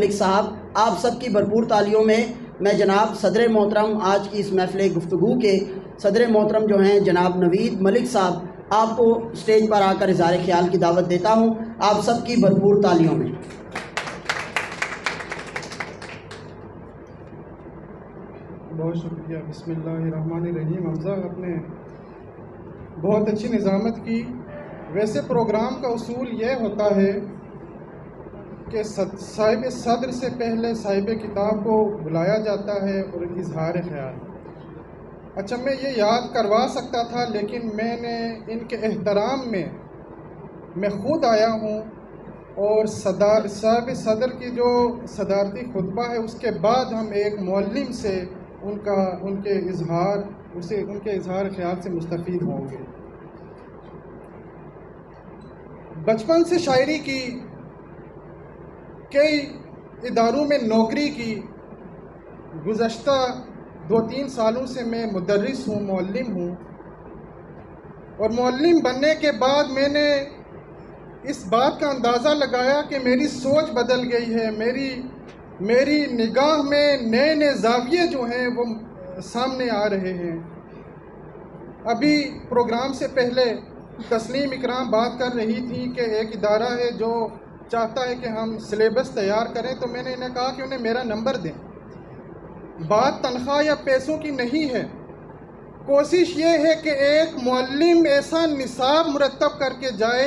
ملک صاحب، آپ سب کی بھرپور تالیوں میں میں جناب صدر محترم آج کی اس محفل گفتگو کے صدر محترم جو ہیں جناب نوید ملک صاحب، آپ کو اسٹیج پر آ کر اظہار خیال کی دعوت دیتا ہوں، آپ سب کی بھرپور تالیوں میں۔ بہت شکریہ۔ بسم اللہ الرحمن الرحیم۔ حمزہ، آپ نے بہت اچھی نظامت کی۔ ویسے پروگرام کا اصول یہ ہوتا ہے کہ صاحب صدر سے پہلے صاحب کتاب کو بلایا جاتا ہے اور اظہار خیال۔ اچھا، میں یہ یاد کروا سکتا تھا، لیکن میں نے ان کے احترام میں خود آیا ہوں، اور صاحب صدر کی جو صدارتی خطبہ ہے اس کے بعد ہم ایک معلم سے ان کے اظہار خیال سے مستفید ہوں گے۔ بچپن سے شاعری کی، کئی اداروں میں نوکری کی، گزشتہ 2-3 سالوں سے میں مدرس ہوں، معلم ہوں، اور معلم بننے کے بعد میں نے اس بات کا اندازہ لگایا کہ میری سوچ بدل گئی ہے، میری نگاہ میں نئے زاویے جو ہیں وہ سامنے آ رہے ہیں۔ ابھی پروگرام سے پہلے تسلیم اکرام بات کر رہی تھی کہ ایک ادارہ ہے جو چاہتا ہے کہ ہم سلیبس تیار کریں، تو میں نے انہیں کہا کہ انہیں میرا نمبر دیں۔ بات تنخواہ یا پیسوں کی نہیں ہے، کوشش یہ ہے کہ ایک معلم ایسا نصاب مرتب کر کے جائے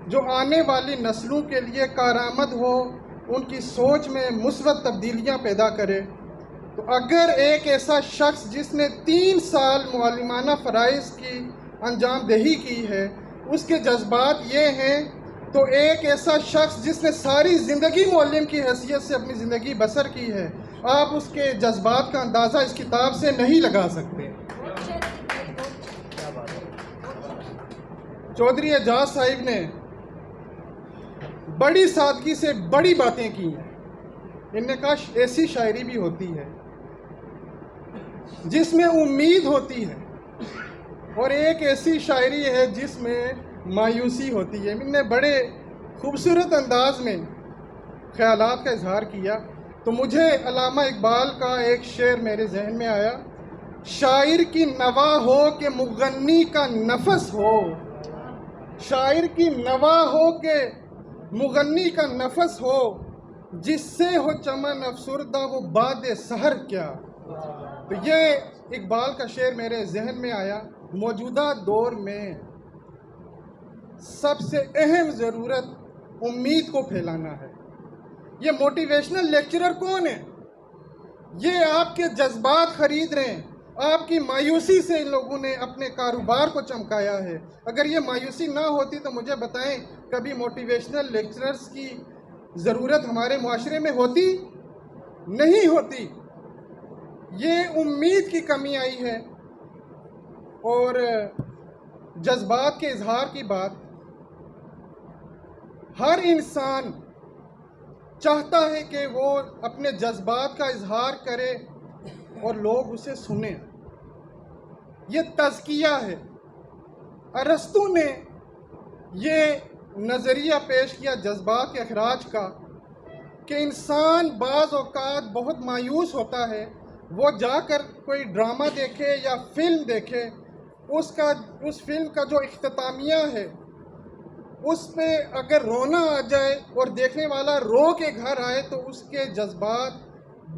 جو آنے والی نسلوں کے لیے کارآمد ہو، ان کی سوچ میں مثبت تبدیلیاں پیدا کرے۔ تو اگر ایک ایسا شخص جس نے 3 سال معلمانہ فرائض کی انجام دہی کی ہے، اس کے جذبات یہ ہیں، تو ایک ایسا شخص جس نے ساری زندگی معلم کی حیثیت سے اپنی زندگی بسر کی ہے، آپ اس کے جذبات کا اندازہ اس کتاب سے نہیں لگا سکتے۔ چودھری اعجاز صاحب نے بڑی سادگی سے بڑی باتیں کی ہیں۔ انہوں نے کہا ایسی شاعری بھی ہوتی ہے جس میں امید ہوتی ہے، اور ایک ایسی شاعری ہے جس میں مایوسی ہوتی ہے۔ انہوں نے بڑے خوبصورت انداز میں خیالات کا اظہار کیا، تو مجھے علامہ اقبال کا ایک شعر میرے ذہن میں آیا: شاعر کی نوا ہو کہ مغنی کا نفس ہو، شاعر کی نوا ہو کہ مغنی کا نفس ہو، جس سے ہو چمن افسردہ وہ باد سحر کیا۔ تو یہ اقبال کا شعر میرے ذہن میں آیا۔ موجودہ دور میں سب سے اہم ضرورت امید کو پھیلانا ہے۔ یہ موٹیویشنل لیکچرر کون ہے؟ یہ آپ کے جذبات خرید رہے ہیں۔ آپ کی مایوسی سے ان لوگوں نے اپنے کاروبار کو چمکایا ہے۔ اگر یہ مایوسی نہ ہوتی تو مجھے بتائیں، کبھی موٹیویشنل لیکچررز کی ضرورت ہمارے معاشرے میں ہوتی؟ نہیں ہوتی۔ یہ امید کی کمی آئی ہے۔ اور جذبات کے اظہار کی بات، ہر انسان چاہتا ہے کہ وہ اپنے جذبات کا اظہار کرے اور لوگ اسے سنیں۔ یہ تزکیہ ہے۔ ارسطو نے یہ نظریہ پیش کیا جذبات کے اخراج کا، کہ انسان بعض اوقات بہت مایوس ہوتا ہے، وہ جا کر کوئی ڈرامہ دیکھے یا فلم دیکھے، اس فلم کا جو اختتامیہ ہے اس پہ اگر رونا آ جائے اور دیکھنے والا رو کے گھر آئے تو اس کے جذبات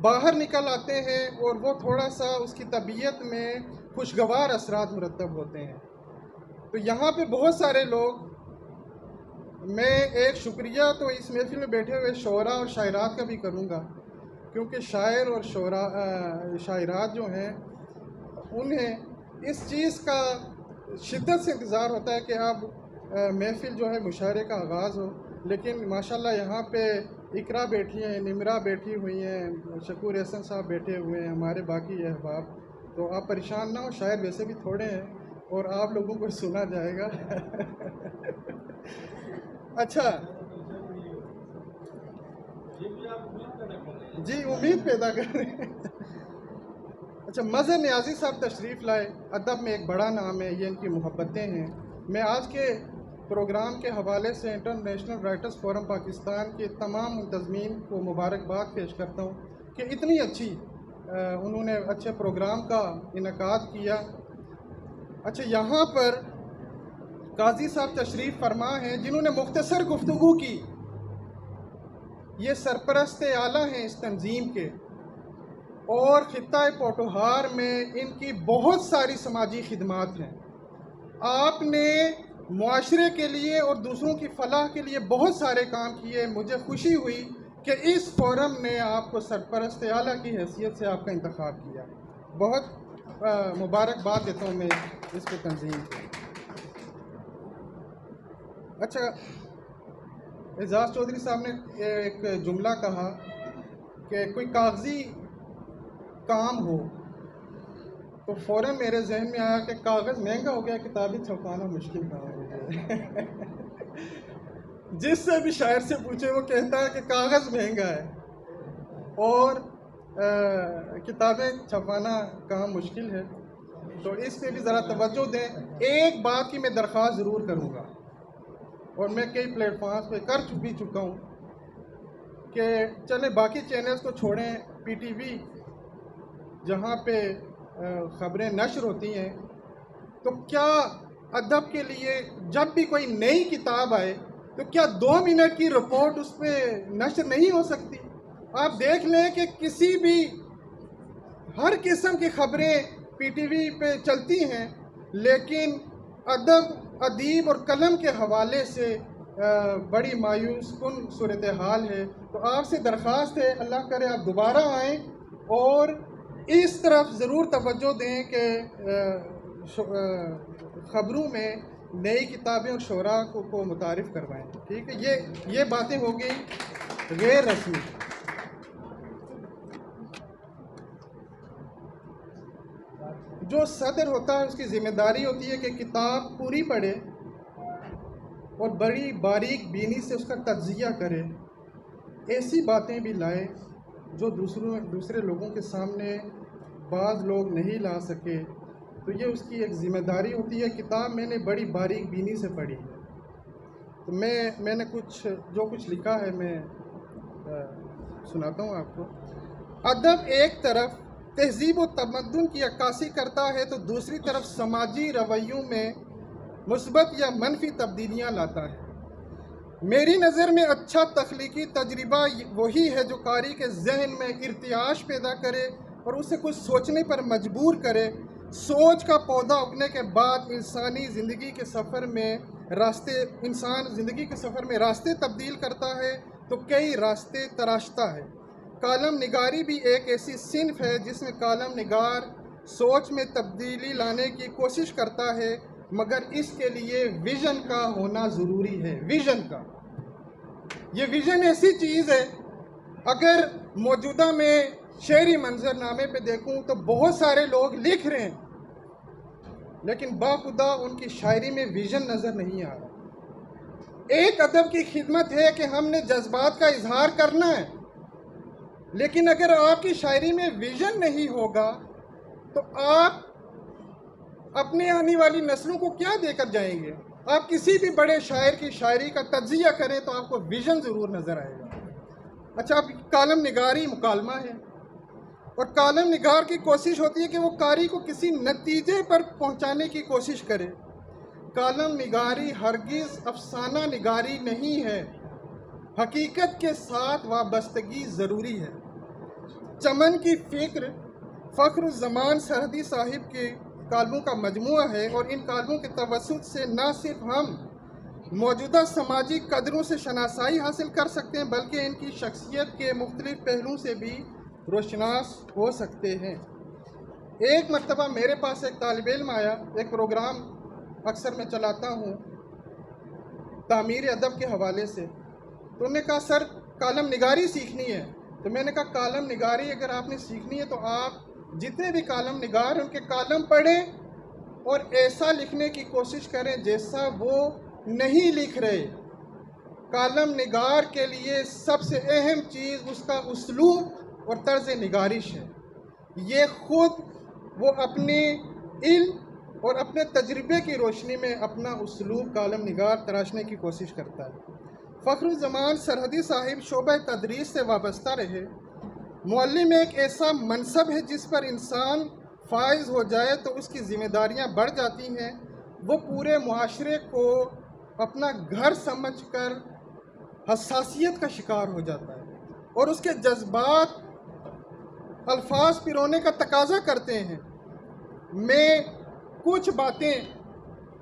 باہر نکل آتے ہیں، اور وہ تھوڑا سا اس کی طبیعت میں خوشگوار اثرات مرتب ہوتے ہیں۔ تو یہاں پہ بہت سارے لوگ، میں ایک شکریہ تو اس محفل میں بیٹھے ہوئے شعراء اور شاعرات کا بھی کروں گا، کیونکہ شاعر اور شاعرات جو ہیں انہیں اس چیز کا شدت سے انتظار ہوتا ہے کہ اب محفل جو ہے مشاعرے کا آغاز ہو، لیکن ماشاءاللہ یہاں پہ اقرا بیٹھی ہیں، نمرا بیٹھی ہوئی ہیں، شکور احسن صاحب بیٹھے ہوئے ہیں، ہمارے باقی احباب، تو آپ پریشان نہ ہو، شاعر ویسے بھی تھوڑے ہیں اور آپ لوگوں کو سنا جائے گا۔ اچھا جی، امید پیدا کر رہے ہیں۔ اچھا، مظہر نیازی صاحب تشریف لائے۔ ادب میں ایک بڑا نام ہے، یہ ان کی محبتیں ہیں۔ میں آج کے پروگرام کے حوالے سے انٹرنیشنل رائٹرز فورم پاکستان کے تمام منتظمین کو مبارکباد پیش کرتا ہوں کہ اتنی اچھی انہوں نے اچھے پروگرام کا انعقاد کیا۔ اچھا، یہاں پر قاضی صاحب تشریف فرما ہیں جنہوں نے مختصر گفتگو کی۔ یہ سرپرست اعلیٰ ہیں اس تنظیم کے، اور خطہ پوٹوہار میں ان کی بہت ساری سماجی خدمات ہیں۔ آپ نے معاشرے کے لیے اور دوسروں کی فلاح کے لیے بہت سارے کام کیے۔ مجھے خوشی ہوئی کہ اس فورم نے آپ کو سرپرست اعلیٰ کی حیثیت سے آپ کا انتخاب کیا۔ بہت مبارکباد دیتا ہوں میں اس کی تنظیم کو۔ اچھا، اعزاز چودھری صاحب نے ایک جملہ کہا کہ کوئی کاغذی کام ہو تو فوراً میرے ذہن میں آیا کہ کاغذ مہنگا ہو گیا، کتابیں چھپانا مشکل کام ہو گیا۔ جس سے بھی شاعر سے پوچھے وہ کہتا ہے کہ کاغذ مہنگا ہے اور کتابیں چھپانا کام مشکل ہے۔ تو اس پہ بھی ذرا توجہ دیں۔ ایک بات کی میں درخواست ضرور کروں گا، اور میں کئی پلیٹ فارمز پہ کر بھی چکا ہوں، کہ چلیں باقی چینلز کو چھوڑیں، پی ٹی وی جہاں پہ خبریں نشر ہوتی ہیں، تو کیا ادب کے لیے جب بھی کوئی نئی کتاب آئے تو کیا 2 منٹ کی رپورٹ اس پہ نشر نہیں ہو سکتی؟ آپ دیکھ لیں کہ کسی بھی ہر قسم کی خبریں پی ٹی وی پہ چلتی ہیں، لیکن ادیب اور قلم کے حوالے سے بڑی مایوس کن صورتحال ہے۔ تو آپ سے درخواست ہے، اللہ کرے آپ دوبارہ آئیں اور اس طرف ضرور توجہ دیں کہ خبروں میں نئی کتابیں اور شعراء کو متعارف کروائیں۔ ٹھیک ہے، یہ باتیں ہو گئی غیر رسمی۔ جو صدر ہوتا ہے اس کی ذمہ داری ہوتی ہے کہ کتاب پوری پڑھے اور بڑی باریک بینی سے اس کا تجزیہ کرے، ایسی باتیں بھی لائے جو دوسرے لوگوں کے سامنے بعض لوگ نہیں لا سکے۔ تو یہ اس کی ایک ذمہ داری ہوتی ہے۔ کتاب میں نے بڑی باریک بینی سے پڑھی، تو میں نے جو کچھ لکھا ہے میں سناتا ہوں آپ کو۔ ادب ایک طرف تہذیب و تمدن کی عکاسی کرتا ہے تو دوسری طرف سماجی رویوں میں مثبت یا منفی تبدیلیاں لاتا ہے۔ میری نظر میں اچھا تخلیقی تجربہ وہی ہے جو قاری کے ذہن میں ارتعاش پیدا کرے اور اسے کچھ سوچنے پر مجبور کرے۔ سوچ کا پودا اگنے کے بعد انسان زندگی کے سفر میں راستے تبدیل کرتا ہے تو کئی راستے تراشتا ہے۔ کالم نگاری بھی ایک ایسی صنف ہے جس میں کالم نگار سوچ میں تبدیلی لانے کی کوشش کرتا ہے، مگر اس کے لیے ویژن کا ہونا ضروری ہے۔ ویژن کا، یہ ویژن ایسی چیز ہے، اگر موجودہ میں شعری منظر نامے پہ دیکھوں تو بہت سارے لوگ لکھ رہے ہیں، لیکن باخدا ان کی شاعری میں ویژن نظر نہیں آ رہا۔ ایک ادب کی خدمت ہے کہ ہم نے جذبات کا اظہار کرنا ہے، لیکن اگر آپ کی شاعری میں ویژن نہیں ہوگا تو آپ اپنے آنے والی نسلوں کو کیا دے کر جائیں گے؟ آپ کسی بھی بڑے شاعر کی شاعری کا تجزیہ کریں تو آپ کو ویژن ضرور نظر آئے گا۔ اچھا، اب کالم نگاری مکالمہ ہے، اور کالم نگار کی کوشش ہوتی ہے کہ وہ قاری کو کسی نتیجے پر پہنچانے کی کوشش کرے۔ کالم نگاری ہرگز افسانہ نگاری نہیں ہے، حقیقت کے ساتھ وابستگی ضروری ہے۔ چمن کی فکر فخر الزمان سرحدی صاحب کے کالموں کا مجموعہ ہے، اور ان کالموں کے توسط سے نہ صرف ہم موجودہ سماجی قدروں سے شناسائی حاصل کر سکتے ہیں بلکہ ان کی شخصیت کے مختلف پہلوؤں سے بھی روشناس ہو سکتے ہیں۔ ایک مرتبہ میرے پاس ایک طالب علم آیا، ایک پروگرام اکثر میں چلاتا ہوں تعمیر ادب کے حوالے سے، تو انہوں نے کہا سر کالم نگاری سیکھنی ہے۔ تو میں نے کہا کالم نگاری اگر آپ نے سیکھنی ہے تو آپ جتنے بھی کالم نگار ان کے کالم پڑھیں اور ایسا لکھنے کی کوشش کریں جیسا وہ نہیں لکھ رہے۔ کالم نگار کے لیے سب سے اہم چیز اس کا اسلوب اور طرز نگارش ہے۔ یہ خود وہ اپنے علم اور اپنے تجربے کی روشنی میں اپنا اسلوب کالم نگار تراشنے کی کوشش کرتا ہے۔ فخر الزمان سرحدی صاحب شعبہ تدریس سے وابستہ رہے۔ معلم ایک ایسا منصب ہے جس پر انسان فائز ہو جائے تو اس کی ذمہ داریاں بڑھ جاتی ہیں۔ وہ پورے معاشرے کو اپنا گھر سمجھ کر حساسیت کا شکار ہو جاتا ہے اور اس کے جذبات الفاظ پرونے کا تقاضا کرتے ہیں۔ میں کچھ باتیں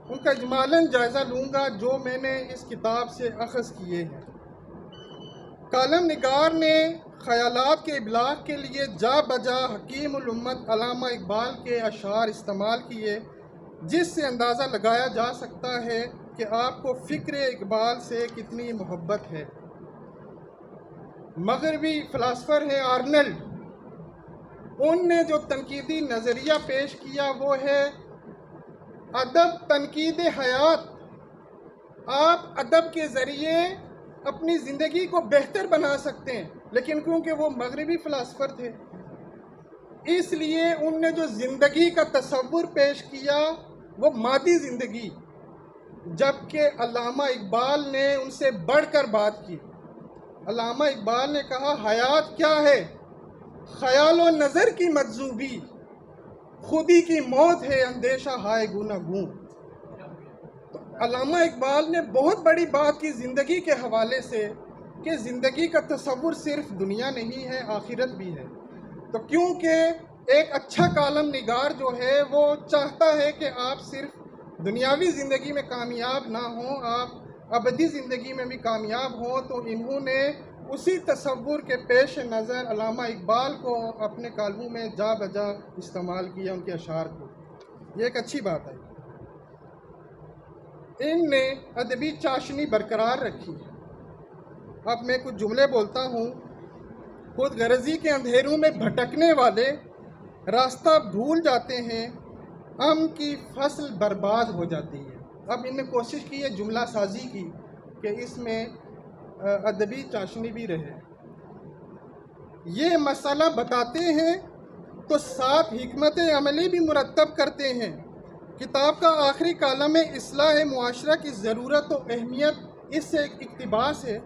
ان کا اجمالاً جائزہ لوں گا جو میں نے اس کتاب سے اخذ کیے ہیں۔ کالم نگار نے خیالات کے ابلاغ کے لیے جا بجا حکیم الامت علامہ اقبال کے اشعار استعمال کیے، جس سے اندازہ لگایا جا سکتا ہے کہ آپ کو فکر اقبال سے کتنی محبت ہے۔ مغربی فلاسفر ہے آرنلڈ، ان نے جو تنقیدی نظریہ پیش کیا وہ ہے ادب تنقید حیات۔ آپ ادب کے ذریعے اپنی زندگی کو بہتر بنا سکتے ہیں، لیکن کیونکہ وہ مغربی فلاسفر تھے اس لیے ان نے جو زندگی کا تصور پیش کیا وہ مادی زندگی، جبکہ علامہ اقبال نے ان سے بڑھ کر بات کی۔ علامہ اقبال نے کہا حیات کیا ہے؟ خیال و نظر کی مجذوبی، خودی کی موت ہے اندیشہ ہائے گونہ گوں۔ علامہ اقبال نے بہت بڑی بات کی زندگی کے حوالے سے کہ زندگی کا تصور صرف دنیا نہیں ہے، آخرت بھی ہے۔ تو کیونکہ ایک اچھا کالم نگار جو ہے وہ چاہتا ہے کہ آپ صرف دنیاوی زندگی میں کامیاب نہ ہوں، آپ ابدی زندگی میں بھی کامیاب ہوں، تو انہوں نے اسی تصور کے پیش نظر علامہ اقبال کو اپنے کالموں میں جا بجا استعمال کیا، ان کے اشعار کو۔ یہ ایک اچھی بات ہے۔ ان نے ادبی چاشنی برقرار رکھی۔ اب میں کچھ جملے بولتا ہوں۔ خود غرضی کے اندھیروں میں بھٹکنے والے راستہ بھول جاتے ہیں، ام کی فصل برباد ہو جاتی ہے۔ اب ان نے کوشش کی ہے جملہ سازی کی کہ اس میں ادبی چاشنی بھی رہے۔ یہ مسئلہ بتاتے ہیں تو ساتھ حکمت عملی بھی مرتب کرتے ہیں۔ کتاب کا آخری کالم اصلاح معاشرہ کی ضرورت و اہمیت اس سے ایک اقتباس ہے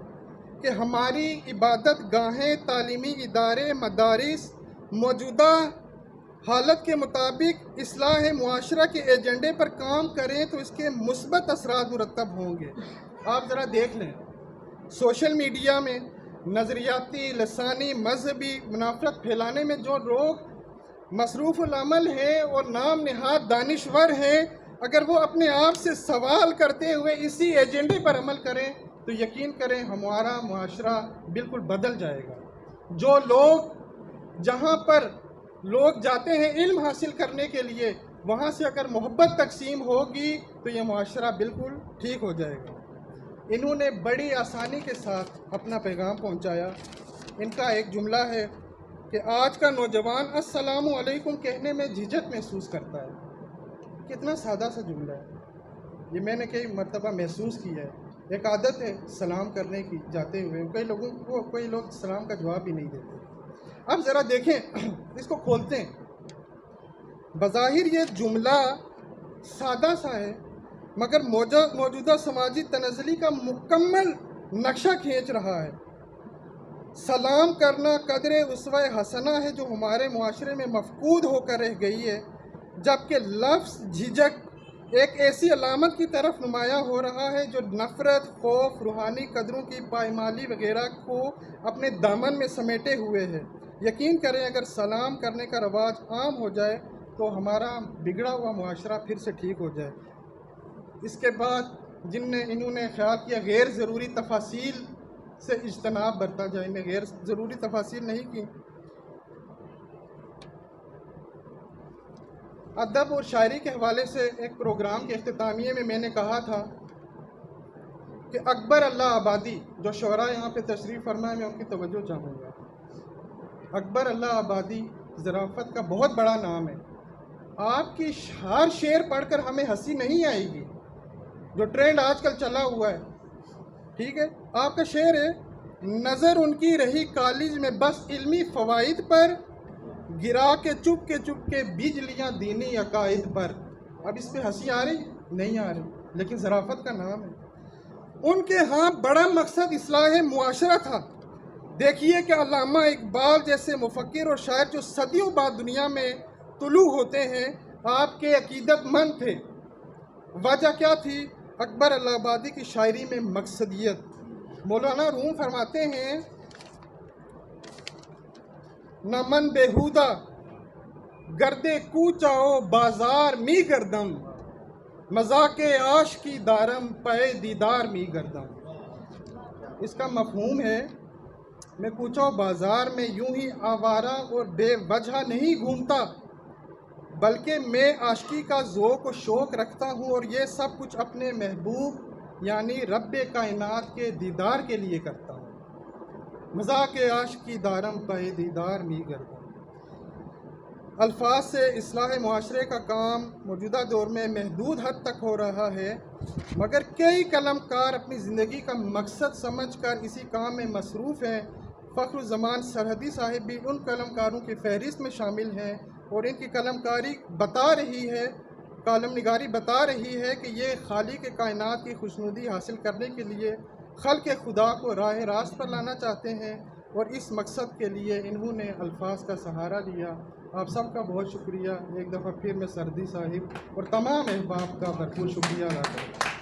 کہ ہماری عبادت گاہیں، تعلیمی ادارے، مدارس موجودہ حالت کے مطابق اصلاح معاشرہ کے ایجنڈے پر کام کریں تو اس کے مثبت اثرات مرتب ہوں گے۔ آپ ذرا دیکھ لیں، سوشل میڈیا میں نظریاتی، لسانی، مذہبی منافرت پھیلانے میں جو لوگ مصروف العمل ہیں اور نام نہاد دانشور ہیں، اگر وہ اپنے آپ سے سوال کرتے ہوئے اسی ایجنڈے پر عمل کریں تو یقین کریں ہمارا معاشرہ بالکل بدل جائے گا۔ جو لوگ جہاں پر لوگ جاتے ہیں علم حاصل کرنے کے لیے، وہاں سے اگر محبت تقسیم ہوگی تو یہ معاشرہ بالکل ٹھیک ہو جائے گا۔ انہوں نے بڑی آسانی کے ساتھ اپنا پیغام پہنچایا۔ ان کا ایک جملہ ہے کہ آج کا نوجوان السلام علیکم کہنے میں جھجک محسوس کرتا ہے۔ کتنا سادہ سا جملہ ہے، یہ میں نے کئی مرتبہ محسوس کیا ہے۔ ایک عادت ہے سلام کرنے کی جاتے ہوئے، کوئی لوگ سلام کا جواب بھی نہیں دیتے۔ اب ذرا دیکھیں، اس کو کھولتے ہیں۔ بظاہر یہ جملہ سادہ سا ہے مگر موجودہ سماجی تنزلی کا مکمل نقشہ کھینچ رہا ہے۔ سلام کرنا قدر اسوہ حسنہ ہے جو ہمارے معاشرے میں مفقود ہو کر رہ گئی ہے، جبکہ لفظ جھجک ایک ایسی علامت کی طرف نمایاں ہو رہا ہے جو نفرت، خوف، روحانی قدروں کی پائمالی وغیرہ کو اپنے دامن میں سمیٹے ہوئے ہے۔ یقین کریں اگر سلام کرنے کا رواج عام ہو جائے تو ہمارا بگڑا ہوا معاشرہ پھر سے ٹھیک ہو جائے۔ اس کے بعد انہوں نے خیال کیا غیر ضروری تفاصیل سے اجتناب برتا جائے، میں غیر ضروری تفاصیل نہیں کی۔ ادب اور شاعری کے حوالے سے ایک پروگرام کے اختتامیے میں میں نے کہا تھا کہ اکبر اللہ آبادی، جو شعراء یہاں پہ تشریف فرما ہے میں ان کی توجہ چاہوں گا۔ اکبر اللہ آبادی ظرافت کا بہت بڑا نام ہے۔ آپ کی ہر شعر پڑھ کر ہمیں ہنسی نہیں آئے گی، جو ٹرینڈ آج کل چلا ہوا ہے، ٹھیک ہے۔ آپ کا شعر ہے نظر ان کی رہی کالج میں بس علمی فوائد پر، گرا کے چپ کے بجلیاں دینی عقائد پر۔ اب اس پہ ہنسی آ رہی نہیں آ رہی، لیکن ظرافت کا نام ہے۔ ان کے ہاں بڑا مقصد اصلاح معاشرہ تھا۔ دیکھیے کہ علامہ اقبال جیسے مفکر اور شاعر جو صدیوں بعد دنیا میں طلوع ہوتے ہیں، آپ کے عقیدت مند تھے۔ وجہ کیا تھی؟ اکبر الہ آبادی کی شاعری میں مقصدیت۔ مولانا روم فرماتے ہیں، نہ من بےہودہ گردے کوچاؤ بازار می گردم، مذاق عاشقی دارم پے دیدار می گردم۔ اس کا مفہوم ہے، میں کوچہ و بازار میں یوں ہی آوارہ اور بے وجہ نہیں گھومتا، بلکہ میں عاشقی کا ذوق و شوق رکھتا ہوں، اور یہ سب کچھ اپنے محبوب یعنی رب کائنات کے دیدار کے لیے کرتا ہوں۔ مذاق عاشقی دارم پے دیدار می گردم۔ الفاظ سے اصلاح معاشرے کا کام موجودہ دور میں محدود حد تک ہو رہا ہے، مگر کئی قلم کار اپنی زندگی کا مقصد سمجھ کر اسی کام میں مصروف ہیں۔ فخر الزمان سرحدی صاحب بھی ان قلم کاروں کی فہرست میں شامل ہیں، اور ان کی قلم نگاری بتا رہی ہے کہ یہ خالق کائنات کی خوشنودی حاصل کرنے کے لیے خلق خدا کو راہ راست پر لانا چاہتے ہیں، اور اس مقصد کے لیے انہوں نے الفاظ کا سہارا لیا۔ آپ سب کا بہت شکریہ۔ ایک دفعہ پھر میں سرحدی صاحب اور تمام احباب کا بھرپور شکریہ ادا کرتا ہوں۔